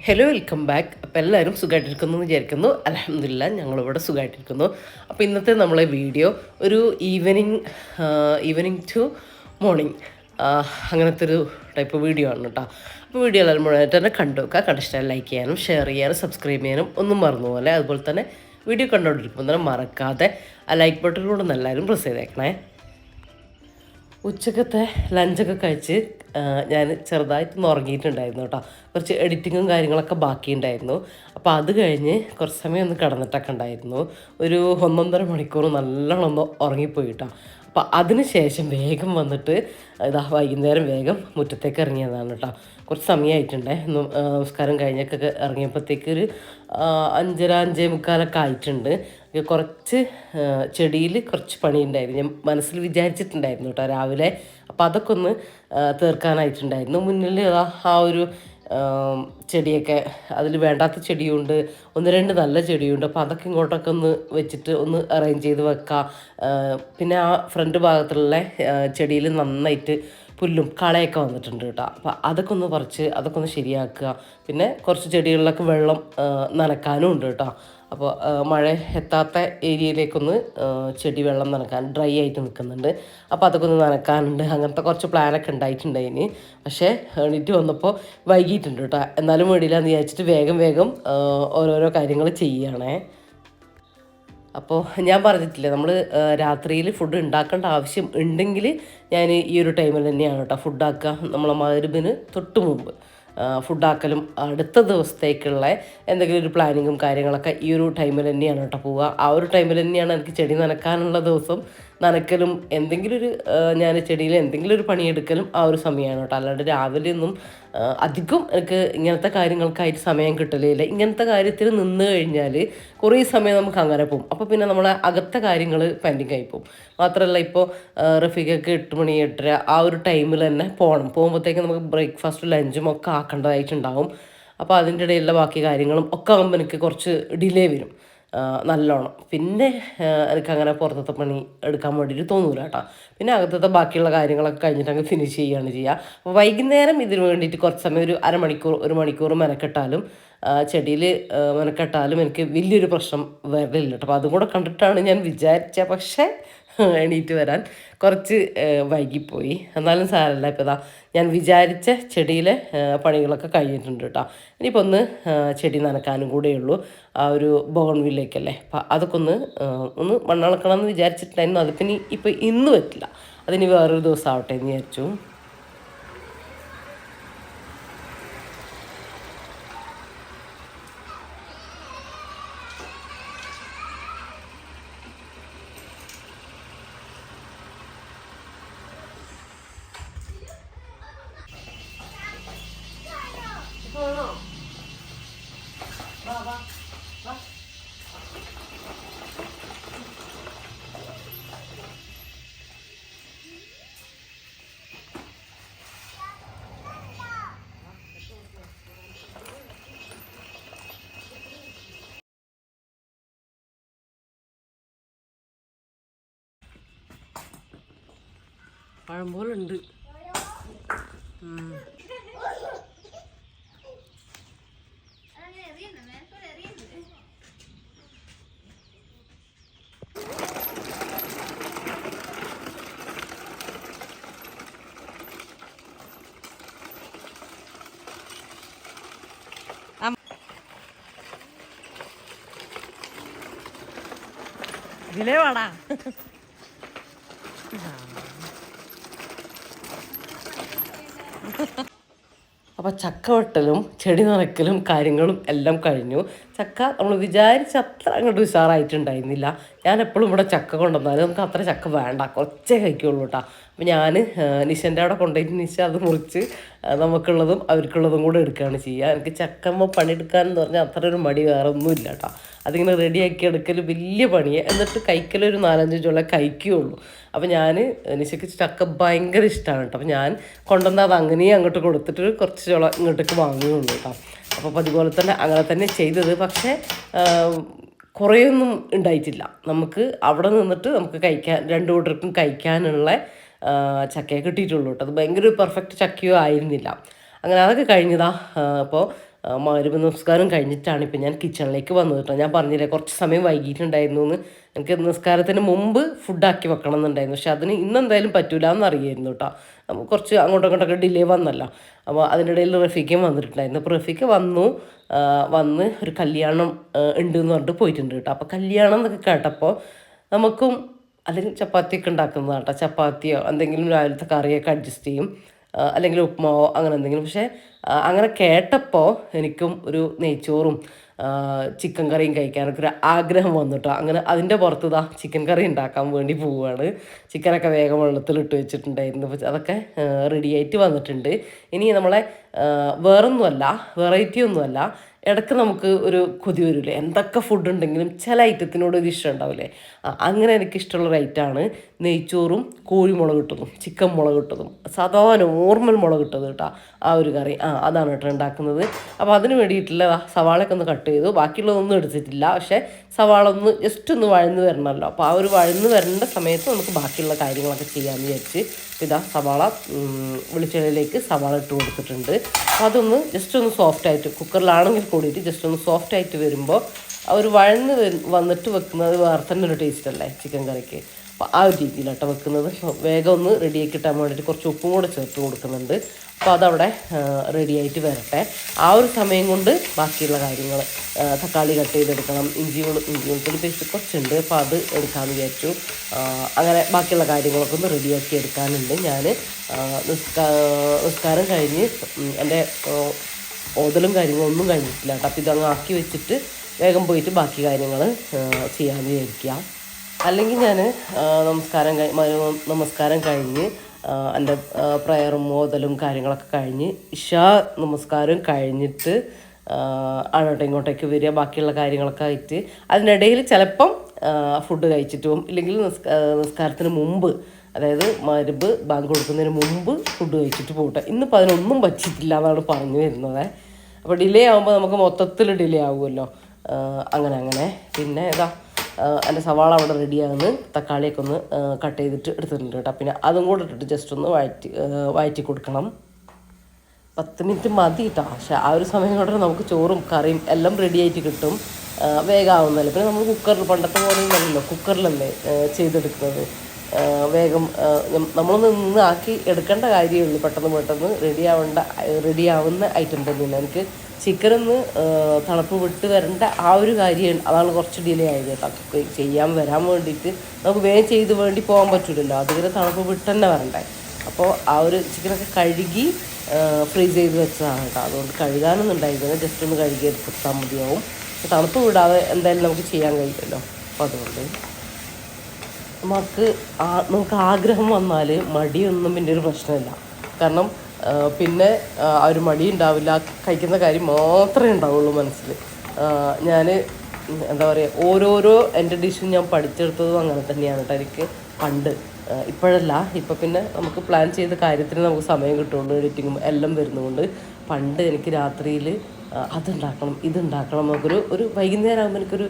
Hello, welcome back. അപ്പോൾ എല്ലാവരും സുഖമായിട്ടിരിക്കുന്നു എന്ന് വിചാരിക്കുന്നു. അൽഹംദുലില്ലാ ഞങ്ങളിവിടെ സുഖമായിട്ടിരിക്കുന്നു. അപ്പോൾ ഇന്നത്തെ നമ്മളെ വീഡിയോ ഒരു ഈവനിങ് ടു മോർണിംഗ് അങ്ങനത്തെ ഒരു ടൈപ്പ് വീഡിയോ ആണ് കേട്ടോ. അപ്പോൾ വീഡിയോ എല്ലാവരും മുഴുവനായിട്ട് തന്നെ കണ്ടു വെക്കുക. കണ്ടിഷ്ടം ലൈക്ക് ചെയ്യാനും ഷെയർ ചെയ്യാനും സബ്സ്ക്രൈബ് ചെയ്യാനും ഒന്നും മറന്നു പോലെ. അതുപോലെ തന്നെ വീഡിയോ കണ്ടുകൊണ്ടിരിക്കുമ്പോൾ തന്നെ മറക്കാതെ ആ ലൈക്ക് ബട്ടണിലൂടെ ഒന്ന് എല്ലാവരും പ്രസ് ചെയ്തേക്കണേ. ഉച്ചക്കത്തെ ലഞ്ചൊക്കെ കഴിച്ച് ഞാൻ ചെറുതായിട്ടൊന്ന് ഉറങ്ങിയിട്ടുണ്ടായിരുന്നു കേട്ടോ. കുറച്ച് എഡിറ്റിങ്ങും കാര്യങ്ങളൊക്കെ ബാക്കിയുണ്ടായിരുന്നു. അപ്പോൾ അത് കഴിഞ്ഞ് കുറച്ച് സമയം ഒന്ന് കിടന്നിട്ടൊക്കെ ഉണ്ടായിരുന്നു. ഒരു 1.5 മണിക്കൂർ നല്ലോണം ഒന്ന് ഉറങ്ങിപ്പോയി കേട്ടോ. അപ്പോൾ അതിന് ശേഷം വേഗം വന്നിട്ട് വൈകുന്നേരം വേഗം മുറ്റത്തേക്ക് ഇറങ്ങിയതാണ് കേട്ടോ. കുറച്ച് സമയമായിട്ടുണ്ടേ. നമസ്കാരം കഴിഞ്ഞൊക്കെ ഇറങ്ങിയപ്പോഴത്തേക്ക് ഒരു 5:45 ആയിട്ടുണ്ട്. കുറച്ച് ചെടിയിൽ കുറച്ച് പണിയുണ്ടായിരുന്നു. ഞാൻ മനസ്സിൽ വിചാരിച്ചിട്ടുണ്ടായിരുന്നു കേട്ടോ രാവിലെ. അപ്പോൾ അതൊക്കെ ഒന്ന് തീർക്കാനായിട്ടുണ്ടായിരുന്നു. മുന്നിൽ ആ ഒരു ചെടിയൊക്കെ അതിൽ വേണ്ടാത്ത ചെടിയുണ്ട്, 1-2 നല്ല ചെടിയുണ്ട്. അപ്പോൾ അതൊക്കെ ഇങ്ങോട്ടൊക്കെ ഒന്ന് വെച്ചിട്ട് ഒന്ന് അറേഞ്ച് ചെയ്ത് വെക്കാം. പിന്നെ ആ ഫ്രണ്ട് ഭാഗത്തുള്ള ചെടിയിൽ നന്നായിട്ട് പുല്ലും കളയൊക്കെ വന്നിട്ടുണ്ട് കേട്ടോ. അപ്പോൾ അതൊക്കെ ഒന്ന് പറിച്ച് അതൊക്കെ ഒന്ന് ശരിയാക്കുക. പിന്നെ കുറച്ച് ചെടികളിലൊക്കെ വെള്ളം നനക്കാനും ഉണ്ട് കേട്ടോ. അപ്പോൾ മഴ എത്താത്ത ഏരിയയിലേക്കൊന്ന് ചെടി വെള്ളം നനക്കാൻ ഡ്രൈ ആയിട്ട് നിൽക്കുന്നുണ്ട്. അപ്പോൾ അതൊക്കെ ഒന്ന് നനക്കാനുണ്ട്. അങ്ങനത്തെ കുറച്ച് പ്ലാനൊക്കെ ഉണ്ടായിട്ടുണ്ടായിന്. പക്ഷേ എണീറ്റ് വന്നപ്പോൾ വൈകിട്ടുണ്ട് കേട്ടോ. എന്നാലും വേണ്ടിയില്ലാന്ന് വിചാരിച്ചിട്ട് വേഗം ഓരോരോ കാര്യങ്ങൾ ചെയ്യുകയാണേ. അപ്പോൾ ഞാൻ പറഞ്ഞിട്ടില്ലേ, നമ്മൾ രാത്രിയിൽ ഫുഡ് ഉണ്ടാക്കേണ്ട ആവശ്യം ഉണ്ടെങ്കിൽ ഞാൻ ഈ ഒരു ടൈമിൽ തന്നെയാണ് കേട്ടോ ഫുഡാക്കുക. നമ്മളെ മഗ്‌രിബിന് തൊട്ട് മുമ്പ് ഫുഡാക്കലും അടുത്ത ദിവസത്തേക്കുള്ള എന്തെങ്കിലും ഒരു പ്ലാനിങ്ങും കാര്യങ്ങളൊക്കെ ഈ ഒരു ടൈമിൽ തന്നെയാണ് കേട്ടോ പോവുക. ആ ഒരു ടൈമിൽ തന്നെയാണ് എനിക്ക് ചെടി നനക്കാനുള്ള ദിവസം നനക്കലും എന്തെങ്കിലും ഒരു ഞാൻ ചെടിയിൽ എന്തെങ്കിലും ഒരു പണിയെടുക്കലും ആ ഒരു സമയമാണ് കേട്ടോ. അല്ലാണ്ട് രാവിലെ ഒന്നും അധികം എനിക്ക് ഇങ്ങനത്തെ കാര്യങ്ങൾക്കായിട്ട് സമയം കിട്ടലില്ല. ഇങ്ങനത്തെ കാര്യത്തിൽ നിന്ന് കഴിഞ്ഞാൽ കുറേ സമയം നമുക്ക് അങ്ങനെ പോകും. അപ്പോൾ പിന്നെ നമ്മളെ അകത്തെ കാര്യങ്ങൾ പെൻഡിങ് ആയി പോകും. മാത്രമല്ല ഇപ്പോൾ റഫീഖൊക്കെ 8 മണി 8:30 ആ ഒരു ടൈമിൽ തന്നെ പോകുമ്പോഴത്തേക്കും നമുക്ക് ബ്രേക്ക്ഫാസ്റ്റും ലഞ്ചും ഒക്കെ ആക്കേണ്ടതായിട്ടുണ്ടാവും. അപ്പോൾ അതിൻ്റെ ഇടയിലുള്ള ബാക്കി കാര്യങ്ങളും ഒക്കെ ആകുമ്പോൾ എനിക്ക് കുറച്ച് ഡിലേ വരും നല്ലോണം. പിന്നെ എനിക്കങ്ങനെ പുറത്തത്തെ പണി എടുക്കാൻ വേണ്ടിയിട്ട് തോന്നൂല കേട്ടോ. പിന്നെ അകത്തത്തെ ബാക്കിയുള്ള കാര്യങ്ങളൊക്കെ കഴിഞ്ഞിട്ട് അങ്ങ് ഫിനിഷ് ചെയ്യുകയാണ് ചെയ്യുക. അപ്പോൾ വൈകുന്നേരം ഇതിന് വേണ്ടിയിട്ട് കുറച്ച് സമയം ഒരു 1 മണിക്കൂർ മെനക്കെട്ടാലും ചെടിയിൽ മെനക്കെട്ടാലും എനിക്ക് വലിയൊരു പ്രശ്നം വരില്ല കേട്ടോ. അപ്പോൾ അതും കൂടെ കണ്ടിട്ടാണ് ഞാൻ വിചാരിച്ചത്. പക്ഷേ എണീറ്റ് വരാൻ കുറച്ച് വൈകിപ്പോയി. എന്നാലും സാരമില്ല. ഇപ്പോൾ ഇതാ ഞാൻ വിചാരിച്ച ചെടിയിലെ പണികളൊക്കെ കഴിഞ്ഞിട്ടുണ്ട് കേട്ടോ. ഇനിയിപ്പോൾ ഒന്ന് ചെടി നനക്കാനും കൂടെയുള്ളൂ. ആ ഒരു ബോഗൺവില്ലേക്കല്ലേ, അപ്പം അതൊക്കെ ഒന്ന് മണ്ണിളക്കണം എന്ന് വിചാരിച്ചിട്ടുണ്ടായിരുന്നു. അതിപ്പോൾ ഇപ്പോൾ ഇന്ന് പറ്റില്ല, അതിന് വേറൊരു ദിവസം ആവട്ടെ എന്ന് വിചാരിച്ചു. പഴം പോലെ ഉണ്ട്. ഇതിലേ വാടാ. അപ്പോൾ ചക്ക വെട്ടലും ചെടി നനയ്ക്കലും കാര്യങ്ങളും എല്ലാം കഴിഞ്ഞു. ചക്ക നമ്മൾ വിചാരിച്ച അത്ര അങ്ങോട്ട് ഉഷാറായിട്ടുണ്ടായിരുന്നില്ല. ഞാൻ എപ്പോഴും ഇവിടെ ചക്ക കൊണ്ടുവന്നാലും നമുക്ക് അത്ര ചക്ക വേണ്ട, കുറച്ചേ കഴിക്കുള്ളൂ കേട്ടോ. അപ്പോൾ ഞാൻ നിശൻ്റെ അവിടെ കൊണ്ടുപോയിട്ട് നിശ അത് മുറിച്ച് നമുക്കുള്ളതും അവർക്കുള്ളതും കൂടെ എടുക്കുകയാണ് ചെയ്യുക. എനിക്ക് ചക്കമ്മ പണിയെടുക്കാനെന്ന് പറഞ്ഞാൽ അത്ര ഒരു മടി വേറെ ഒന്നുമില്ല കേട്ടോ. അതിങ്ങനെ റെഡിയാക്കി എടുക്കൽ വലിയ പണിയാണ്. എന്നിട്ട് കഴിക്കലൊരു 4-5 ചുള കഴിക്കുകയുള്ളൂ. അപ്പോൾ ഞാൻ നിശയ്ക്ക് ചക്ക ഭയങ്കര ഇഷ്ടമാണ് കേട്ടോ. അപ്പോൾ ഞാൻ കൊണ്ടുവന്നാൽ അത് അങ്ങനെയും അങ്ങോട്ട് കൊടുത്തിട്ട് കുറച്ച് ചുള ഇങ്ങോട്ടേക്ക് വാങ്ങുകയുള്ളൂ കേട്ടോ. അപ്പോൾ അതുപോലെ തന്നെ അങ്ങനെ തന്നെ ചെയ്തത്. പക്ഷേ കുറേയൊന്നും ഉണ്ടായിട്ടില്ല. നമുക്ക് അവിടെ നിന്നിട്ട് നമുക്ക് കഴിക്കാൻ 2 കൂട്ടർക്കും കഴിക്കാനുള്ള ചക്കയെ കിട്ടിയിട്ടുള്ളൂ കേട്ടോ. അത് ഭയങ്കര ഒരു പെർഫെക്റ്റ് ചക്കയോ ആയിരുന്നില്ല. അങ്ങനെ അതൊക്കെ കഴിഞ്ഞതാ. അപ്പോൾ മഗ്‌രിബ് നിസ്കാരം കഴിഞ്ഞിട്ടാണ് ഇപ്പം ഞാൻ കിച്ചണിലേക്ക് വന്നത് കേട്ടോ. ഞാൻ പറഞ്ഞില്ലേ കുറച്ച് സമയം വൈകിട്ടുണ്ടായിരുന്നു എന്ന്. എനിക്ക് നിസ്കാരത്തിന് മുമ്പ് ഫുഡാക്കി വെക്കണം എന്നുണ്ടായിരുന്നു. പക്ഷെ അതിന് ഇന്നെന്തായാലും പറ്റൂല എന്നറിയായിരുന്നു കേട്ടോ. കുറച്ച് അങ്ങോട്ടും ഇങ്ങോട്ടൊക്കെ ഡിലേ വന്നല്ലോ. അപ്പോൾ അതിനിടയിൽ റഫീഖയും വന്നിട്ടുണ്ടായിരുന്നു. അപ്പോൾ റഫീഖ് വന്ന് ഒരു കല്യാണം ഉണ്ട് എന്ന് പറഞ്ഞിട്ട് പോയിട്ടുണ്ട് കേട്ടോ. അപ്പോൾ കല്യാണം എന്നൊക്കെ കേട്ടപ്പോൾ നമുക്കും അല്ലെങ്കിൽ ചപ്പാത്തിയൊക്കെ ഉണ്ടാക്കുന്നതാണ് കേട്ടോ. ചപ്പാത്തിയോ എന്തെങ്കിലും രാവിലത്തെ കറിയൊക്കെ അഡ്ജസ്റ്റ് ചെയ്യും, അല്ലെങ്കിൽ ഉപ്മാവോ അങ്ങനെ എന്തെങ്കിലും. പക്ഷേ അങ്ങനെ കേട്ടപ്പോൾ എനിക്കും ഒരു നെയ്ച്ചോറും ചിക്കൻ കറിയും കഴിക്കാനൊക്കെ ഒരു ആഗ്രഹം വന്നു കേട്ടോ. അങ്ങനെ അതിൻ്റെ പുറത്ത് ചിക്കൻ കറി ഉണ്ടാക്കാൻ വേണ്ടി പോവുകയാണ്. ചിക്കനൊക്കെ വേഗം വെള്ളത്തിലിട്ട് വെച്ചിട്ടുണ്ടായിരുന്നു. അപ്പോൾ അതൊക്കെ റെഡി ആയിട്ട് വന്നിട്ടുണ്ട്. ഇനി നമ്മളെ വേറൊന്നുമല്ല, വെറൈറ്റി ഒന്നുമല്ല, ഇടയ്ക്ക് നമുക്ക് ഒരു കൊതി വരില്ലേ, എന്തൊക്കെ ഫുഡ് ഉണ്ടെങ്കിലും ചില ഐറ്റത്തിനോട് ഒരു ഇഷ്ടം ഉണ്ടാവില്ലേ. അങ്ങനെ എനിക്കിഷ്ടമുള്ളൊരു ഐറ്റമാണ് നെയ്ച്ചോറും കോഴിമുളക് ഇട്ടതും ചിക്കൻ മുളക് ഇട്ടതും സാധാ നോർമൽ മുളക് ഇട്ടത് കേട്ടോ. ആ ഒരു കറി അതാണ് കേട്ടോ ഉണ്ടാക്കുന്നത്. അപ്പോൾ അതിന് വേണ്ടിയിട്ടുള്ള സവാളയൊക്കെ ഒന്ന് കട്ട് ചെയ്തു. ബാക്കിയുള്ളതൊന്നും എടുത്തിട്ടില്ല. പക്ഷേ സവാള ഒന്ന് ജസ്റ്റ് ഒന്ന് വഴന്ന് വരണമല്ലോ. അപ്പോൾ ആ ഒരു വഴന്ന് വരേണ്ട സമയത്ത് നമുക്ക് ബാക്കിയുള്ള കാര്യങ്ങളൊക്കെ ചെയ്യാമെന്ന് വിചാരിച്ച് സവാള വെളിച്ചെണ്ണയിലേക്ക് സവാള ഇട്ട് കൊടുത്തിട്ടുണ്ട്. അപ്പോൾ അതൊന്ന് ജസ്റ്റ് ഒന്ന് സോഫ്റ്റായിട്ട്, കുക്കറിലാണെങ്കിൽ കൂടിയിട്ട് ജസ്റ്റ് ഒന്ന് സോഫ്റ്റായിട്ട് വരുമ്പോൾ ആ ഒരു വഴന്ന് വന്നിട്ട് വെക്കുന്നത് വേറെ തന്നെ ഒരു ടേസ്റ്റ് അല്ലേ ചിക്കൻ കറിക്ക്. അപ്പോൾ ആ ഒരു രീതിയിലാട്ടോ വെക്കുന്നത്. വേഗം ഒന്ന് റെഡിയാക്കി കിട്ടാൻ വേണ്ടിയിട്ട് കുറച്ച് ഉപ്പും കൂടെ ചേർത്ത് കൊടുക്കുന്നുണ്ട്. അപ്പോൾ അതവിടെ റെഡിയായിട്ട് വരട്ടെ. ആ ഒരു സമയം കൊണ്ട് ബാക്കിയുള്ള കാര്യങ്ങൾ, തക്കാളി കട്ട് ചെയ്തെടുക്കണം, ഇഞ്ചി വെളുത്തുള്ളി പേസ്റ്റ് കുറച്ചുണ്ട്, അപ്പോൾ അത് എടുക്കാമെന്ന് വിചാരിച്ചു. അങ്ങനെ ബാക്കിയുള്ള കാര്യങ്ങളൊക്കെ ഒന്ന് റെഡിയാക്കി എടുക്കാനുണ്ട്. ഞാൻ നിസ്കാരം കഴിഞ്ഞ് എൻ്റെ ഓതലും കാര്യങ്ങളൊന്നും കഴിഞ്ഞിട്ടില്ല കേട്ടോ. അപ്പോൾ ഇതങ്ങ് ആക്കി വെച്ചിട്ട് വേഗം പോയിട്ട് ബാക്കി കാര്യങ്ങൾ ചെയ്യാമെന്ന് വിചാരിക്കുക. അല്ലെങ്കിൽ ഞാൻ നമസ്കാരം കഴിഞ്ഞ് എൻ്റെ പ്രയറും ഓതലും കാര്യങ്ങളൊക്കെ കഴിഞ്ഞ് ഇശാ നമസ്കാരം കഴിഞ്ഞിട്ട് അങ്ങോട്ടും ഇങ്ങോട്ടേക്ക് വരിക, ബാക്കിയുള്ള കാര്യങ്ങളൊക്കെ ആയിട്ട്. അതിനിടയിൽ ചിലപ്പം ഫുഡ് കഴിച്ചിട്ട് പോകും, ഇല്ലെങ്കിൽ നിസ്കാരത്തിന് മുമ്പ്, അതായത് മഗ്‌രിബ് ബാങ്ക് കൊടുക്കുന്നതിന് മുമ്പ് ഫുഡ് കഴിച്ചിട്ട് പോകട്ടെ. ഇന്നിപ്പോൾ അതിനൊന്നും പറ്റിയിട്ടില്ല എന്നാണ് പറഞ്ഞു വരുന്നത്. അപ്പോൾ ഡിലേ ആകുമ്പോൾ നമുക്ക് മൊത്തത്തിൽ ഡിലേ ആകുമല്ലോ. അങ്ങനെ പിന്നെ എൻ്റെ സവാള അവിടെ റെഡിയാകുന്നു. തക്കാളിയൊക്കെ ഒന്ന് കട്ട് ചെയ്തിട്ട് എടുത്തിട്ടുണ്ട് കേട്ടോ. പിന്നെ അതും കൂടെ ഇട്ടിട്ട് ജസ്റ്റ് ഒന്ന് വഴറ്റി കൊടുക്കണം. 10 മിനിറ്റ് മതി കേട്ടോ. പക്ഷേ ആ ഒരു സമയം കൊണ്ട് നമുക്ക് ചോറും കറിയും എല്ലാം റെഡി ആയിട്ട് കിട്ടും, വേഗമാവുന്നതല്ലേ. പിന്നെ നമ്മൾ കുക്കറിൽ, പണ്ടത്തെ പോലെ ഒന്നുമല്ലല്ലോ, കുക്കറിലല്ലേ ചെയ്തെടുക്കുന്നത്. വേഗം നമ്മളൊന്ന് നിന്ന് ആക്കി എടുക്കേണ്ട കാര്യമേ ഉള്ളൂ. പെട്ടെന്ന് റെഡിയാവുന്ന ഐറ്റം തന്നെയാണ്. എനിക്ക് ചിക്കനൊന്ന് തണുപ്പ് വിട്ട് വരേണ്ട ആ ഒരു കാര്യം, അതാണ് കുറച്ച് ഡിലേ ആയത് കേട്ടോ. വരാൻ വേണ്ടിയിട്ട് നമുക്ക് വേഗം ചെയ്ത് വേണ്ടി പോകാൻ പറ്റില്ലല്ലോ, അതിങ്ങനെ തണുപ്പ് വിട്ട് തന്നെ വരണ്ടേ. അപ്പോൾ ആ ഒരു ചിക്കനൊക്കെ കഴുകി ഫ്രീസ് ചെയ്ത് വെച്ചതാണ് കേട്ടോ. അതുകൊണ്ട് കഴുകാനൊന്നും ഉണ്ടായിരുന്നില്ല, ജസ്റ്റ് ഒന്ന് കഴുകി എടുത്താൽ മതിയാവും. തണുപ്പ് വിടാതെ എന്തായാലും നമുക്ക് ചെയ്യാൻ കഴിയില്ലല്ലോ. അപ്പോൾ അതുകൊണ്ട് നമുക്ക് ആഗ്രഹം വന്നാൽ മടിയൊന്നും പിന്നെ ഒരു പ്രശ്നമില്ല. കാരണം പിന്നെ ആ ഒരു മടി ഉണ്ടാവില്ല, കഴിക്കുന്ന കാര്യം മാത്രമേ ഉണ്ടാവുള്ളൂ മനസ്സിൽ. ഞാൻ എന്താ പറയുക, ഓരോരോ എൻ്റെ ഡിഷും ഞാൻ പഠിച്ചെടുത്തതും അങ്ങനെ തന്നെയാണ് കേട്ടോ. എനിക്ക് പണ്ട്, ഇപ്പോഴല്ല, ഇപ്പം പിന്നെ നമുക്ക് പ്ലാൻ ചെയ്ത കാര്യത്തിന് നമുക്ക് സമയം കിട്ടുള്ളൂ, എഡിറ്റിങ്ങും എല്ലാം വരുന്നതുകൊണ്ട്. പണ്ട് എനിക്ക് രാത്രിയിൽ അതുണ്ടാക്കണം ഇതുണ്ടാക്കണം ഒരു വൈകുന്നേരം ആകുമ്പോൾ എനിക്കൊരു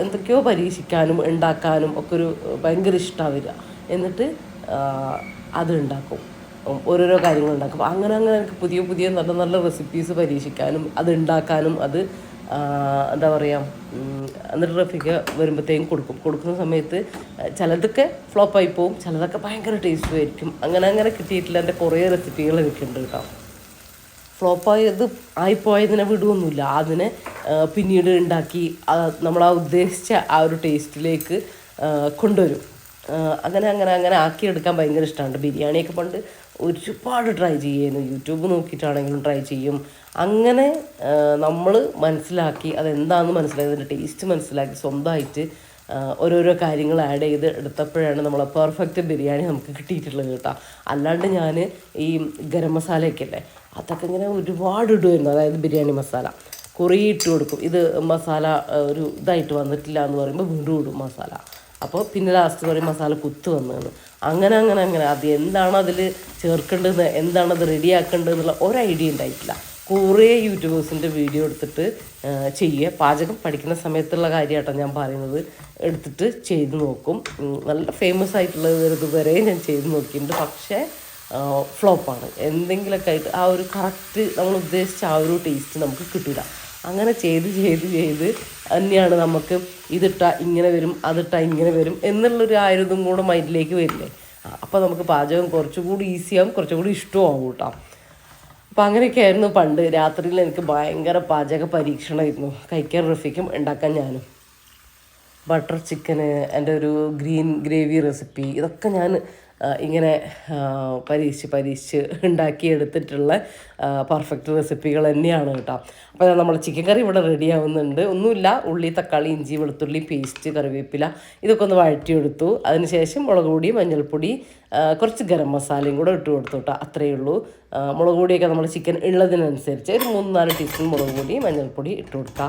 എന്തൊക്കെയോ പരീക്ഷിക്കാനും ഉണ്ടാക്കാനും ഒക്കെ ഒരു ഭയങ്കര ഇഷ്ടമാണ് വരിക. എന്നിട്ട് അതുണ്ടാക്കും, ഓരോരോ കാര്യങ്ങൾ ഉണ്ടാക്കും. അങ്ങനെ എനിക്ക് പുതിയ നല്ല നല്ല റെസിപ്പീസ് പരീക്ഷിക്കാനും അത് ഉണ്ടാക്കാനും എന്താ പറയുക, എന്നിട്ട് റഫീഖ് വരുമ്പോഴത്തേക്കും കൊടുക്കുന്ന സമയത്ത് ചിലതൊക്കെ ഫ്ലോപ്പായി പോവും, ചിലതൊക്കെ ഭയങ്കര ടേസ്റ്റും ആയിരിക്കും. അങ്ങനെ കിട്ടിയിട്ടില്ല എൻ്റെ കുറേ റെസിപ്പികൾ എനിക്കുണ്ട് കേട്ടോ. ആയിപ്പോയതിനെ വിടുവൊന്നുമില്ല, അതിനെ പിന്നീട് ഉണ്ടാക്കി നമ്മൾ ഉദ്ദേശിച്ച ആ ഒരു ടേസ്റ്റിലേക്ക് കൊണ്ടുവരും. അങ്ങനെ ആക്കിയെടുക്കാൻ ഭയങ്കര ഇഷ്ടമാണ്. ബിരിയാണിയൊക്കെ പണ്ട് ഒരുപാട് ട്രൈ ചെയ്യുന്നു. യൂട്യൂബ് നോക്കിയിട്ടാണെങ്കിലും ട്രൈ ചെയ്യും. അങ്ങനെ നമ്മൾ മനസ്സിലാക്കി അതെന്താണെന്ന് മനസ്സിലാക്കി അതിൻ്റെ ടേസ്റ്റ് മനസ്സിലാക്കി സ്വന്തമായിട്ട് ഓരോരോ കാര്യങ്ങൾ ആഡ് ചെയ്ത് എടുത്തപ്പോഴാണ് നമ്മളെ പെർഫെക്റ്റ് ബിരിയാണി നമുക്ക് കിട്ടിയിട്ടുള്ളത് കേട്ടോ. അല്ലാണ്ട് ഞാൻ ഈ ഗരം മസാലയൊക്കെ അല്ലേ അതൊക്കെ ഇങ്ങനെ ഒരുപാട് ഇടുമായിരുന്നു. അതായത് ബിരിയാണി മസാല കുറേ ഇട്ട് കൊടുക്കും. ഇത് മസാല ഒരു ഇതായിട്ട് വന്നിട്ടില്ല എന്ന് പറയുമ്പോൾ വീണ്ടും ഇടും മസാല. അപ്പോൾ പിന്നെ ലാസ്റ്റ് പറയും മസാല കുത്ത് വന്നതെന്ന്. അങ്ങനെ അത് എന്താണ് അതിൽ ചേർക്കേണ്ടത്, എന്താണ് അത് റെഡിയാക്കേണ്ടത് എന്നുള്ള ഒരു ഐഡിയ ഉണ്ടായിട്ടില്ല. കുറേ യൂട്യൂബേഴ്സിൻ്റെ വീഡിയോ എടുത്തിട്ട് ചെയ്യുക. പാചകം പഠിക്കുന്ന സമയത്തുള്ള കാര്യമാട്ടോ ഞാൻ പറയുന്നത്. എടുത്തിട്ട് ചെയ്ത് നോക്കും. നല്ല ഫേമസ് ആയിട്ടുള്ളത് ഇതുവരെ ഞാൻ ചെയ്ത് നോക്കിയിട്ടുണ്ട്. പക്ഷേ ഫ്ലോപ്പാണ്. എന്തെങ്കിലുമൊക്കെ ആയിട്ട് ആ ഒരു കറക്റ്റ് നമ്മൾ ഉദ്ദേശിച്ച ആ ഒരു ടേസ്റ്റ് നമുക്ക് കിട്ടില്ല. അങ്ങനെ ചെയ്ത് തന്നെയാണ് നമുക്ക് ഇതിട്ടാൽ ഇങ്ങനെ വരും, അതിട്ടാൽ ഇങ്ങനെ വരും എന്നുള്ളൊരു ആയുധം കൂടെ മൈൻഡിലേക്ക് വരില്ലേ. അപ്പോൾ നമുക്ക് പാചകം കുറച്ചുകൂടി ഈസിയാവും, കുറച്ചുകൂടി ഇഷ്ടമാവും കേട്ടോ. അപ്പോൾ അങ്ങനെയൊക്കെ ആയിരുന്നു പണ്ട്. രാത്രിയിൽ എനിക്ക് ഭയങ്കര പാചക പരീക്ഷണമായിരുന്നു. കഴിക്കാൻ റഫിക്കും, ഉണ്ടാക്കാൻ ഞാനും. ബട്ടർ ചിക്കന്, എൻ്റെ ഒരു ഗ്രീൻ ഗ്രേവി റെസിപ്പി, ഇതൊക്കെ ഞാൻ ഇങ്ങനെ പരീക്ഷിച്ച് ഉണ്ടാക്കിയെടുത്തിട്ടുള്ള പെർഫെക്റ്റ് റെസിപ്പികൾ തന്നെയാണ് കേട്ടോ. അപ്പോൾ നമ്മൾ ചിക്കൻ കറി ഇവിടെ റെഡി ആവുന്നുണ്ട്. ഒന്നുമില്ല, ഉള്ളി, തക്കാളി, ഇഞ്ചി, വെളുത്തുള്ളി പേസ്റ്റ്, കറിവേപ്പില ഇതൊക്കെ ഒന്ന് വഴറ്റിയെടുത്തു. അതിനുശേഷം മുളക് പൊടി, മഞ്ഞൾപ്പൊടി, കുറച്ച് ഗരം മസാലയും കൂടെ ഇട്ട് കൊടുത്തു കേട്ടോ. അത്രയേ ഉള്ളൂ. മുളക് പൊടിയൊക്കെ നമ്മൾ ചിക്കൻ ഉള്ളതിനനുസരിച്ച് ഒരു 3-4 ടീസ്പൂൺ മുളക് പൊടി, മഞ്ഞൾപ്പൊടി ഇട്ട് കൊടുക്കുക.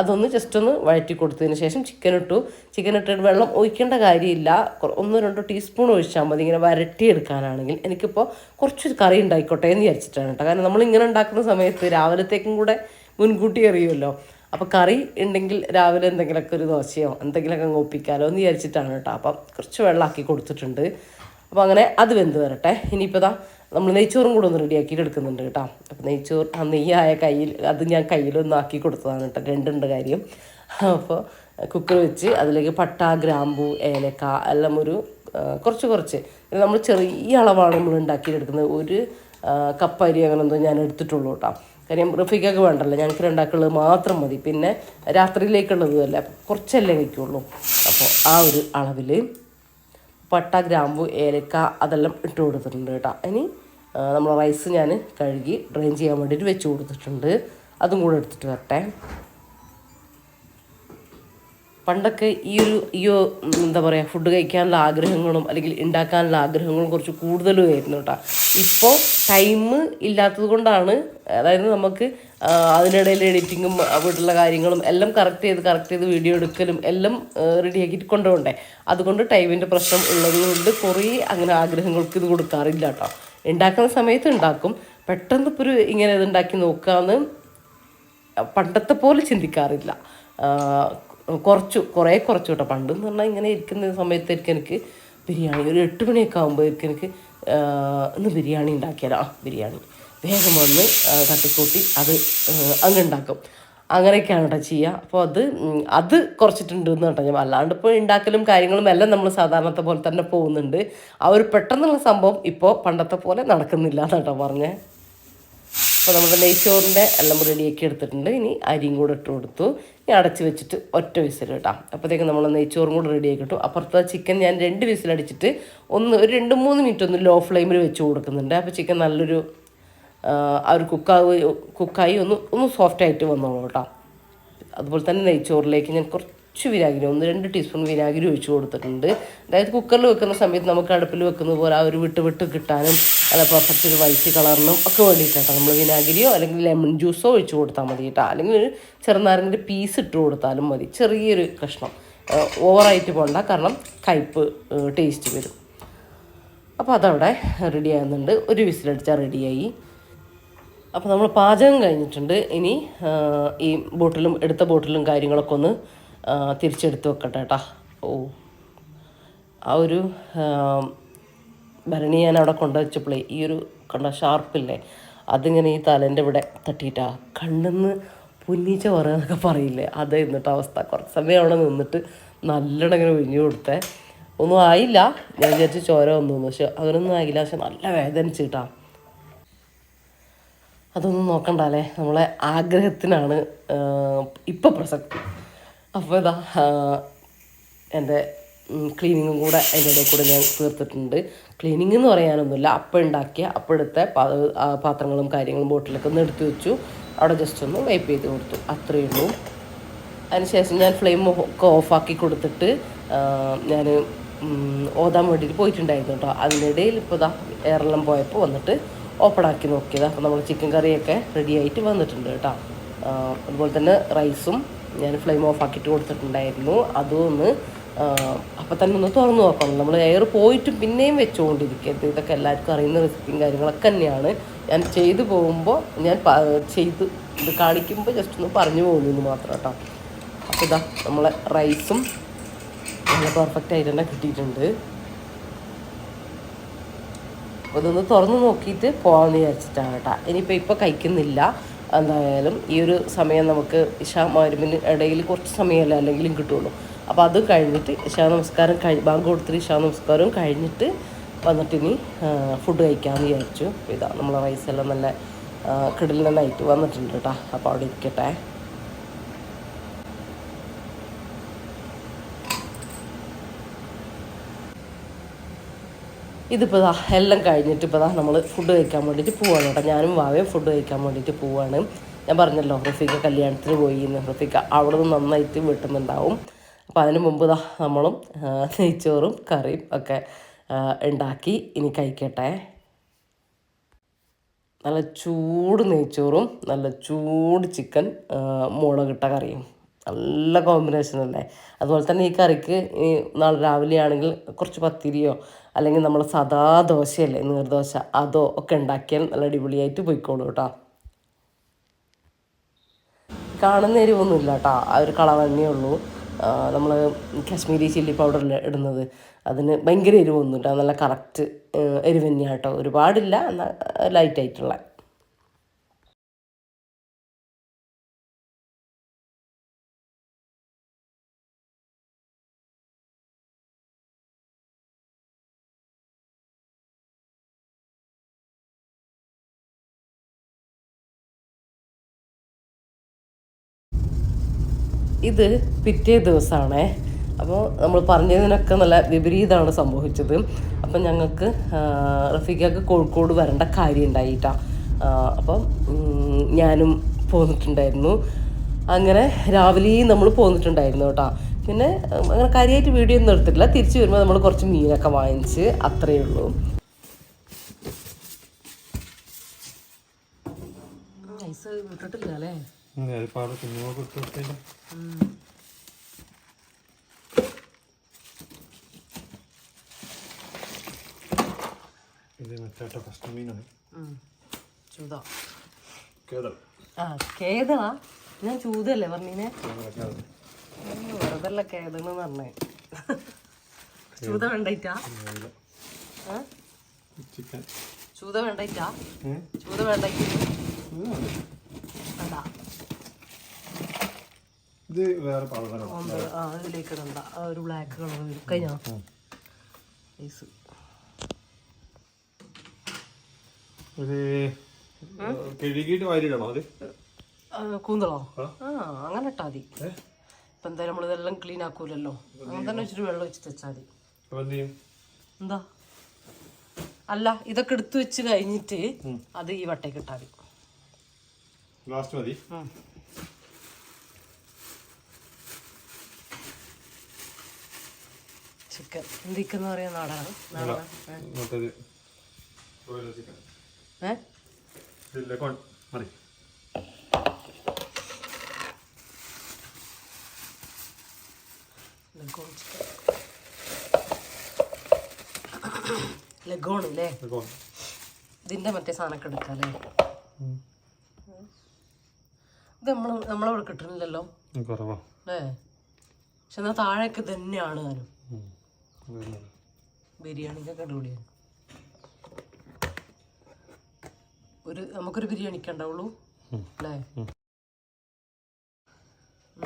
അതൊന്ന് ജസ്റ്റ് ഒന്ന് വഴറ്റി കൊടുത്തതിന് ശേഷം ചിക്കൻ ഇട്ടിട്ട് വെള്ളം ഒഴിക്കേണ്ട കാര്യമില്ല. 1-2 ടീസ്പൂൺ ഒഴിച്ചാൽ മതി. ഇങ്ങനെ വരട്ടിയെടുക്കാനാണെങ്കിൽ എനിക്കിപ്പോൾ കുറച്ച് കറി ഉണ്ടായിക്കോട്ടെ എന്ന് വിചാരിച്ചിട്ടാണ് കേട്ടോ. കാരണം നമ്മളിങ്ങനെ ഉണ്ടാക്കുന്ന സമയത്ത് രാവിലത്തേക്കും കൂടെ മുൻകൂട്ടി അറിയുമല്ലോ. അപ്പോൾ കറി ഉണ്ടെങ്കിൽ രാവിലെ എന്തെങ്കിലുമൊക്കെ ഒരു ദോശയോ എന്തെങ്കിലുമൊക്കെ അങ്ങ് ഒപ്പിക്കാലോ എന്ന് വിചാരിച്ചിട്ടാണ് കേട്ടോ. അപ്പം കുറച്ച് വെള്ളമാക്കി കൊടുത്തിട്ടുണ്ട്. അപ്പോൾ അങ്ങനെ അത് വെന്ത് വരട്ടെ. ഇനിയിപ്പോൾ നമ്മൾ നെയ്ച്ചോറും കൂടെ ഒന്ന് റെഡിയാക്കിയിട്ട് എടുക്കുന്നുണ്ട് കേട്ടോ. അപ്പോൾ നെയ്ച്ചോറ് ആ നെയ്യായ കയ്യിൽ അത് ഞാൻ കയ്യിലൊന്നും ആക്കി കൊടുത്തതാണ് കേട്ടോ. 2 കാര്യം. അപ്പോൾ കുക്കർ വെച്ച് അതിലേക്ക് പട്ട, ഗ്രാമ്പു, ഏലക്ക എല്ലാം ഒരു കുറച്ച് നമ്മൾ ചെറിയ അളവാണ് നമ്മൾ ഉണ്ടാക്കിയെടുക്കുന്നത്. 1 കപ്പ് അരി അങ്ങനെ എന്തോ ഞാൻ എടുത്തിട്ടുള്ളൂ കേട്ടോ. കാര്യം റഫീക്കൊക്കെ വേണ്ടല്ലോ, ഞങ്ങൾക്ക് രണ്ടാക്കുള്ളത് മാത്രം മതി. പിന്നെ രാത്രിയിലേക്കുള്ളതും അല്ല, കുറച്ചല്ലേ വയ്ക്കുള്ളൂ. അപ്പോൾ ആ ഒരു അളവിൽ പട്ട, ഗ്രാമ്പു, ഏലക്ക അതെല്ലാം ഇട്ട് കൊടുത്തിട്ടുണ്ട് കേട്ടോ. ഇനി നമ്മൾ റൈസ് ഞാൻ കഴുകി ഡ്രെയിൻ ചെയ്യാൻ വേണ്ടിയിട്ട് വെച്ച് കൊടുത്തിട്ടുണ്ട്. അതും കൂടെ എടുത്തിട്ട് വരട്ടെ. പണ്ടൊക്കെ ഈ എന്താ പറയുക, ഫുഡ് കഴിക്കാനുള്ള ആഗ്രഹങ്ങളും അല്ലെങ്കിൽ ഉണ്ടാക്കാനുള്ള ആഗ്രഹങ്ങളും കുറച്ച് കൂടുതലുമായിരുന്നു കേട്ടോ. ഇപ്പോൾ ടൈം ഇല്ലാത്തത് കൊണ്ടാണ്, അതായത് നമുക്ക് അതിനിടയിൽ എഡിറ്റിങ്ങും വീട്ടിലുള്ള കാര്യങ്ങളും എല്ലാം കറക്റ്റ് ചെയ്ത് വീഡിയോ എടുക്കലും എല്ലാം റെഡിയാക്കിയിട്ട് കൊണ്ടുപോകണ്ടേ. അതുകൊണ്ട് ടൈമിൻ്റെ പ്രശ്നം ഉള്ളത് കൊണ്ട് കുറേ അങ്ങനെ ആഗ്രഹങ്ങൾക്ക് ഇത് കൊടുക്കാറില്ല കേട്ടോ. ഉണ്ടാക്കുന്ന സമയത്ത് ഉണ്ടാക്കും. പെട്ടെന്ന് ഇപ്പോൾ ഇങ്ങനെ ഇത് ഉണ്ടാക്കി നോക്കാമെന്ന് പണ്ടത്തെ പോലെ ചിന്തിക്കാറില്ല. കുറേ കേട്ടോ. പണ്ടെന്ന് പറഞ്ഞാൽ ഇങ്ങനെ ഇരിക്കുന്ന സമയത്തായിരിക്കും എനിക്ക് ബിരിയാണി ഒരു 8 മണിയൊക്കെ ആകുമ്പോഴേക്കും എനിക്ക് ഇന്ന് ബിരിയാണി ഉണ്ടാക്കിയാലോ, ബിരിയാണി വേഗം വന്ന് തട്ടിക്കൂട്ടി അത് അങ്ങ് ഉണ്ടാക്കും. അങ്ങനെയൊക്കെയാണ് കേട്ടോ ചെയ്യുക. അപ്പോൾ അത് കുറച്ചിട്ടുണ്ട് എന്ന് കേട്ടോ. ഞാൻ അല്ലാണ്ട് ഇപ്പോൾ ഉണ്ടാക്കലും കാര്യങ്ങളും എല്ലാം നമ്മൾ സാധാരണത്തെ പോലെ തന്നെ പോകുന്നുണ്ട്. ആ ഒരു പെട്ടെന്നുള്ള സംഭവം ഇപ്പോൾ പണ്ടത്തെ പോലെ നടക്കുന്നില്ല കേട്ടോ പറഞ്ഞേ. അപ്പോൾ നമ്മുടെ നെയ്ച്ചോറിൻ്റെ എല്ലാം റെഡിയാക്കി എടുത്തിട്ടുണ്ട്. ഇനി അരിയും കൂടെ ഇട്ട് കൊടുത്തു. ഇനി അടച്ച് വെച്ചിട്ട് ഒറ്റ വിസിൽ കേട്ടോ. അപ്പോഴത്തേക്കും നമ്മൾ നെയ്ച്ചോറും കൂടെ റെഡിയാക്കി ഇട്ടു. അപ്പുറത്തെ ചിക്കൻ ഞാൻ 2 വിസിലടിച്ചിട്ട് ഒരു 2-3 മിനിറ്റ് ഒന്ന് ലോ ഫ്ലെയിമിൽ വെച്ച് കൊടുക്കുന്നുണ്ട്. അപ്പോൾ ചിക്കൻ നല്ലൊരു ആ ഒരു കുക്കായി ഒന്ന് സോഫ്റ്റായിട്ട് വന്നോളൂ കേട്ടോ. അതുപോലെ തന്നെ നെയ്ച്ചോറിലേക്ക് ഞാൻ കുറച്ച് വിനാഗിരി 1-2 ടീസ്പൂൺ വിനാഗിരി ഒഴിച്ച് കൊടുത്തിട്ടുണ്ട്. അതായത് കുക്കറിൽ വെക്കുന്ന സമയത്ത് നമുക്ക് അടുപ്പിൽ വെക്കുന്ന പോലെ ആ ഒരു വിട്ട് കിട്ടാനും അല്ല പെർഫെക്റ്റ് ഒരു വൈറ്റ് കളറിനും ഒക്കെ വേണ്ടിയിട്ടാണ് നമ്മൾ വിനാഗിരിയോ അല്ലെങ്കിൽ ലെമൺ ജ്യൂസോ ഒഴിച്ച് കൊടുത്താൽ മതി കേട്ടോ. അല്ലെങ്കിൽ ഒരു ചെറുനാരങ്ങൻ്റെ പീസ് ഇട്ട് കൊടുത്താലും മതി, ചെറിയൊരു കഷ്ണം. ഓവറായിട്ട് പോകണ്ട, കാരണം കയ്പ്പ് ടേസ്റ്റ് വരും. അപ്പോൾ അതവിടെ റെഡി ആകുന്നുണ്ട്. ഒരു വിസിലടിച്ചാൽ റെഡിയായി. അപ്പോൾ നമ്മൾ പാചകം കഴിഞ്ഞിട്ടുണ്ട്. ഇനി ഈ എടുത്ത ബോട്ടിലും കാര്യങ്ങളൊക്കെ ഒന്ന് തിരിച്ചെടുത്ത് വെക്കട്ടെ കേട്ടോ. ആ ഒരു ഭരണി ഞാൻ അവിടെ കൊണ്ടുവച്ചപ്പോഴേ ഈ ഒരു ഷാർപ്പില്ലേ അതിങ്ങനെ ഈ തലേൻ്റെ ഇവിടെ തട്ടിയിട്ടാ കണ്ണിന്ന് പുന്നീച്ച പറയുക എന്നൊക്കെ പറയില്ലേ, അതേ എന്നിട്ട് അവസ്ഥ. കുറച്ച് സമയം അവിടെ നിന്നിട്ട് നല്ലോണം ഇങ്ങനെ ഒഴിഞ്ഞു കൊടുത്തേ. ഒന്നും ആയില്ല, ഞാൻ വിചാരിച്ച് ചോര വന്നു, പക്ഷെ അങ്ങനൊന്നും ആയില്ല. പക്ഷെ നല്ല വേദനിച്ചിട്ടാ. അതൊന്നും നോക്കണ്ടല്ലേ, നമ്മളെ ആഗ്രഹത്തിനാണ് ഇപ്പോൾ പ്രസക്തി. അപ്പോൾ എൻ്റെ ക്ലീനിങ്ങും കൂടെ അതിൻ്റെ ഇടയിൽ കൂടെ ഞാൻ തീർത്തിട്ടുണ്ട്. ക്ലീനിങ് എന്ന് പറയാനൊന്നുമില്ല, അപ്പം ഉണ്ടാക്കിയ അപ്പോഴത്തെ പാത്രങ്ങളും കാര്യങ്ങളും ബോട്ടിലൊക്കെ ഒന്ന് എടുത്ത് വെച്ചു. അവിടെ ജസ്റ്റ് ഒന്ന് വൈപ്പ് ചെയ്ത് കൊടുത്തു, അത്രയേ ഉള്ളൂ. അതിനുശേഷം ഞാൻ ഫ്ലെയിം ഒക്കെ ഓഫാക്കി കൊടുത്തിട്ട് ഞാൻ ഓതാൻ വേണ്ടിയിട്ട് പോയിട്ടുണ്ടായിരുന്നു കേട്ടോ. അതിനിടയിൽ ഇപ്പോൾ ഇതാ എയറെല്ലാം പോയപ്പോൾ വന്നിട്ട് ഓപ്പൺ ആക്കി നോക്കിയത്. അപ്പോൾ നമ്മൾ ചിക്കൻ കറിയൊക്കെ റെഡി ആയിട്ട് വന്നിട്ടുണ്ട് കേട്ടോ. അതുപോലെ തന്നെ റൈസും ഞാൻ ഫ്ലെയിം ഓഫ് ആക്കിയിട്ട് കൊടുത്തിട്ടുണ്ടായിരുന്നു. അതും ഒന്ന് അപ്പം തന്നെ ഒന്ന് തുറന്ന് നോക്കണം. നമ്മൾ എയർ പോയിട്ടും പിന്നെയും വെച്ചുകൊണ്ടിരിക്കരുത്. ഇതൊക്കെ എല്ലാവർക്കും അറിയുന്ന റെസിപ്പിയും കാര്യങ്ങളൊക്കെ തന്നെയാണ്. ഞാൻ ചെയ്തു പോകുമ്പോൾ ഞാൻ ചെയ്ത് ഇത് കാണിക്കുമ്പോൾ ജസ്റ്റ് ഒന്ന് പറഞ്ഞു പോകുന്നു മാത്രം കേട്ടോ. അപ്പോൾ ഇതാ നമ്മളെ റൈസും നല്ല പെർഫെക്റ്റ് ആയിട്ട് തന്നെ കിട്ടിയിട്ടുണ്ട്. അപ്പോൾ ഇതൊന്ന് തുറന്ന് നോക്കിയിട്ട് പോകാമെന്ന് വിചാരിച്ചിട്ടാണ് കേട്ടോ. ഇനിയിപ്പോൾ കഴിക്കുന്നില്ല. എന്തായാലും ഈ ഒരു സമയം നമുക്ക് ഇശാ മഗ്‌രിബിന് ഇടയിൽ കുറച്ച് സമയമല്ലേ അല്ലെങ്കിലും കിട്ടുള്ളൂ. അപ്പോൾ അത് കഴിഞ്ഞിട്ട് ഇശാ നമസ്കാരം ബാങ്ക് കൊടുത്തിട്ട് ഇശാ നമസ്കാരവും കഴിഞ്ഞിട്ട് വന്നിട്ടിനി ഫുഡ് കഴിക്കാമെന്ന് വിചാരിച്ചു. അപ്പോൾ ഇതാ നമ്മളെ റൈസെല്ലാം നല്ല കിടലിനായിട്ട് വന്നിട്ടുണ്ട് കേട്ടോ. അപ്പോൾ അവിടെ ഇരിക്കട്ടെ. ഇതിപ്പോൾ എല്ലാം കഴിഞ്ഞിട്ട് ഇപ്പോൾ നമ്മൾ ഫുഡ് കഴിക്കാൻ വേണ്ടിയിട്ട് പോവാണ് കേട്ടോ. ഞാനും വാവയും ഫുഡ് കഴിക്കാൻ വേണ്ടിയിട്ട് പോവാണ്. ഞാൻ പറഞ്ഞല്ലോ റഫീഖ കല്യാണത്തിന് പോയി എന്ന്. റഫീഖ അവിടെ നിന്ന് നന്നായിട്ട് വീട്ടുന്നുണ്ടാവും. അപ്പോൾ അതിന് മുമ്പ് നമ്മളും നെയ്ച്ചോറും കറിയും ഒക്കെ ഉണ്ടാക്കി ഇനി കഴിക്കട്ടെ. നല്ല ചൂട് നെയ്ച്ചോറും നല്ല ചൂട് ചിക്കൻ മുളകിട്ട കറിയും നല്ല കോമ്പിനേഷൻ അല്ലേ. അതുപോലെ തന്നെ ഈ കറിക്ക് ഈ നാളെ രാവിലെ ആണെങ്കിൽ കുറച്ച് പത്തിരിയോ അല്ലെങ്കിൽ നമ്മൾ സാദാ ദോശയല്ലേ നീർദോശ, അതോ ഒക്കെ ഉണ്ടാക്കിയാൽ നല്ല അടിപൊളിയായിട്ട് പോയിക്കോളൂ കേട്ടോ. കാണുന്ന എരിവൊന്നുമില്ല കേട്ടോ, ആ ഒരു കളർ തന്നെയേ ഉള്ളൂ. നമ്മൾ കാശ്മീരി ചില്ലി പൗഡർ ഇടുന്നത്, അതിന് ഭയങ്കര എരിവൊന്നും കേട്ടോ, നല്ല കറക്റ്റ് എരിവ് തന്നെയാണ് കേട്ടോ. ഒരുപാടില്ല, എന്നാൽ ലൈറ്റായിട്ടുള്ള. ഇത് പിറ്റേ ദിവസമാണേ. അപ്പോൾ നമ്മൾ പറഞ്ഞതിനൊക്കെ നല്ല വിപരീതമാണ് സംഭവിച്ചത്. അപ്പം ഞങ്ങൾക്ക് റഫീഖക്ക് കോഴിക്കോട് വരേണ്ട കാര്യം ഉണ്ടായിട്ടാണ്. അപ്പം ഞാനും പോന്നിട്ടുണ്ടായിരുന്നു. അങ്ങനെ രാവിലെയും നമ്മൾ പോന്നിട്ടുണ്ടായിരുന്നു കേട്ടോ. പിന്നെ അങ്ങനെ കാര്യമായിട്ട് വീഡിയോ ഒന്നും എടുത്തിട്ടില്ല. തിരിച്ച് വരുമ്പോൾ നമ്മൾ കുറച്ച് മീനൊക്കെ വാങ്ങിച്ച്, അത്രയേ ഉള്ളൂ. ഐസ് വിട്ടിട്ടില്ല അല്ലേ? കേതളാ? ഞാൻ ചൂതല്ലേ പറഞ്ഞീനെ? വെറുതല്ല കേതെന്ന് പറഞ്ഞേ. ചൂത വേണ്ടായിട്ടാ? ചൂത വേണ്ടായിട്ടാ? ചൂത വേണ്ടായിട്ട് വേണ്ട. ഇത് വേറെ അതിലേക്ക് ഇടണ്ട. ആ ഒരു ബ്ലാക്ക് കളർ കഴിഞ്ഞോ? ഐസ് കഴുകിയിട്ട് വാരിടണോ അത്? കൂന്തളോ? അങ്ങനെ ഇട്ടാ മതി. ഇപ്പം എന്തായാലും നമ്മളിതെല്ലാം ക്ലീൻ ആക്കൂലല്ലോ, അങ്ങനെ തന്നെ വെച്ചിട്ട് വെള്ളം വെച്ചിട്ട് വെച്ചാൽ മതി. എന്താ അല്ല, ഇതൊക്കെ എടുത്തു വെച്ച് കഴിഞ്ഞിട്ട് അത് ഈ വട്ടയ്ക്ക് ഇട്ടാൽ മതി. ലാസ്റ്റ് മതി. ചിക്കൻ എന്തിക്കെന്ന് പറയാ നാടാണ്. ലഗോൺ അല്ലേ? ഇതിന്റെ മറ്റേ സാധനമൊക്കെ എടുക്കാല്ലേ? ഇത് നമ്മളവിടെ കിട്ടണില്ലല്ലോ അല്ലേ? പക്ഷെ എന്നാൽ താഴെയൊക്കെ തന്നെയാണ് താനും. ബിരിയാണിക്കൊക്കെ അടിപൊളിയാണ്. നമുക്കൊരു ബിരിയാണിക്ക് ഉണ്ടാവുള്ളൂ അല്ലേ?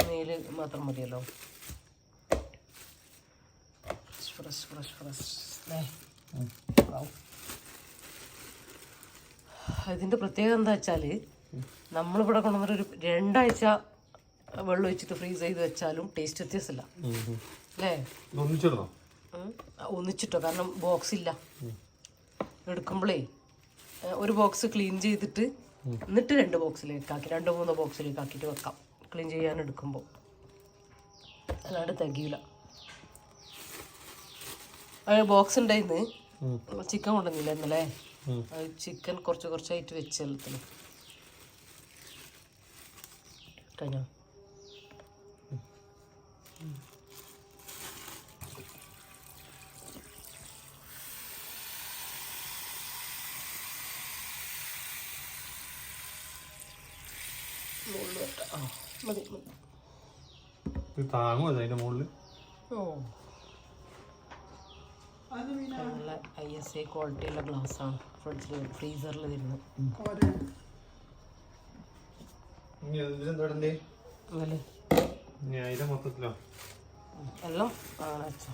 നെയ്ല് മാത്രം മതിയല്ലോ. ഫ്രഷ് ഫ്രഷ് ഫ്രഷ് അല്ലേ? ഇതിൻ്റെ പ്രത്യേകത എന്താ വെച്ചാൽ നമ്മളിവിടെ കൊണ്ടുവന്നൊരു 2 ആഴ്ച വെള്ളം ഒഴിച്ചിട്ട് ഫ്രീസ് ചെയ്ത് വെച്ചാലും ടേസ്റ്റ് വ്യത്യാസമില്ല അല്ലേ? ഒന്നിച്ചിട്ടോ, കാരണം ബോക്സ് ഇല്ല. എടുക്കുമ്പോഴേ ഒരു ബോക്സ് ക്ലീൻ ചെയ്തിട്ട് എന്നിട്ട് 2 ബോക്സിലേക്ക് ആക്കി 2-3 ബോക്സിലേക്ക് ആക്കിയിട്ട് വെക്കാം, ക്ലീൻ ചെയ്യാൻ എടുക്കുമ്പോൾ. അല്ലാണ്ട് തികയില്ല. ബോക്സ് ഉണ്ടായിന്ന് ചിക്കൻ കൊണ്ടുവന്നില്ല ഇന്നലെ. ചിക്കൻ കുറച്ചായിട്ട് വെച്ച് എല്ലാത്തിലും കഴിഞ്ഞോ. മതി താങ്ങുമോ അതിന്റെ മുകളിൽ? നല്ല ISA ക്വാളിറ്റിയുള്ള ഗ്ലാസ്സാണ് ഫ്രീസറിൽ വരുന്നത്. മൊത്തത്തിലോ എല്ലാം അങ്ങനെ വെച്ചോ.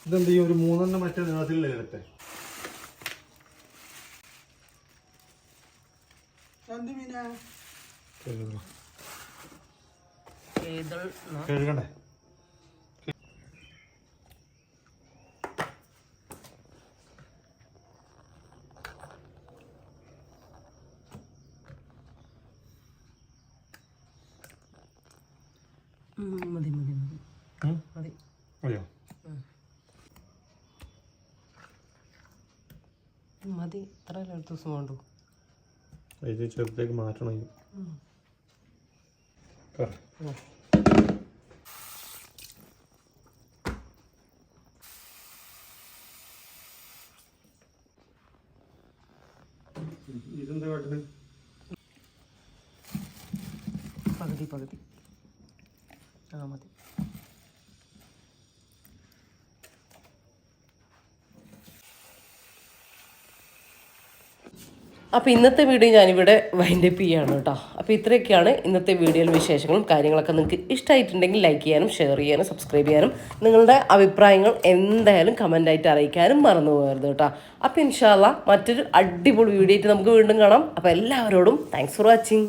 ഇതെന്ത് ചെയ്യും? ഒരു 3 മറ്റേ നീളത്തിലല്ലേ ഇരട്ടെ? കഴുകണ്ടേ? മതി മതി മതി. അയ്യോ മതി, ഇത്ര ദിവസം വേണ്ടു. ഇത് ചെറുതേക്ക് മാറ്റണം. ഇതെന്താ കാട്ടുന്നത്? പകുതി മതി. അപ്പോൾ ഇന്നത്തെ വീഡിയോ ഞാനിവിടെ വൈൻഡപ്പ് ചെയ്യാണ് കേട്ടോ. അപ്പോൾ ഇത്രയൊക്കെയാണ് ഇന്നത്തെ വീഡിയോയിൽ വിശേഷങ്ങളും കാര്യങ്ങളൊക്കെ. നിങ്ങൾക്ക് ഇഷ്ടമായിട്ടുണ്ടെങ്കിൽ ലൈക്ക് ചെയ്യാനും ഷെയർ ചെയ്യാനും സബ്സ്ക്രൈബ് ചെയ്യാനും നിങ്ങളുടെ അഭിപ്രായങ്ങൾ എന്തായാലും കമൻ്റായിട്ട് അറിയിക്കാനും മറന്നു പോകരുത് കേട്ടോ. അപ്പോൾ ഇൻഷാ അല്ലാഹ് മറ്റൊരു അടിപൊളി വീഡിയോ ആയിട്ട് നമുക്ക് വീണ്ടും കാണാം. അപ്പോൾ എല്ലാവരോടും താങ്ക്സ് ഫോർ വാച്ചിങ്.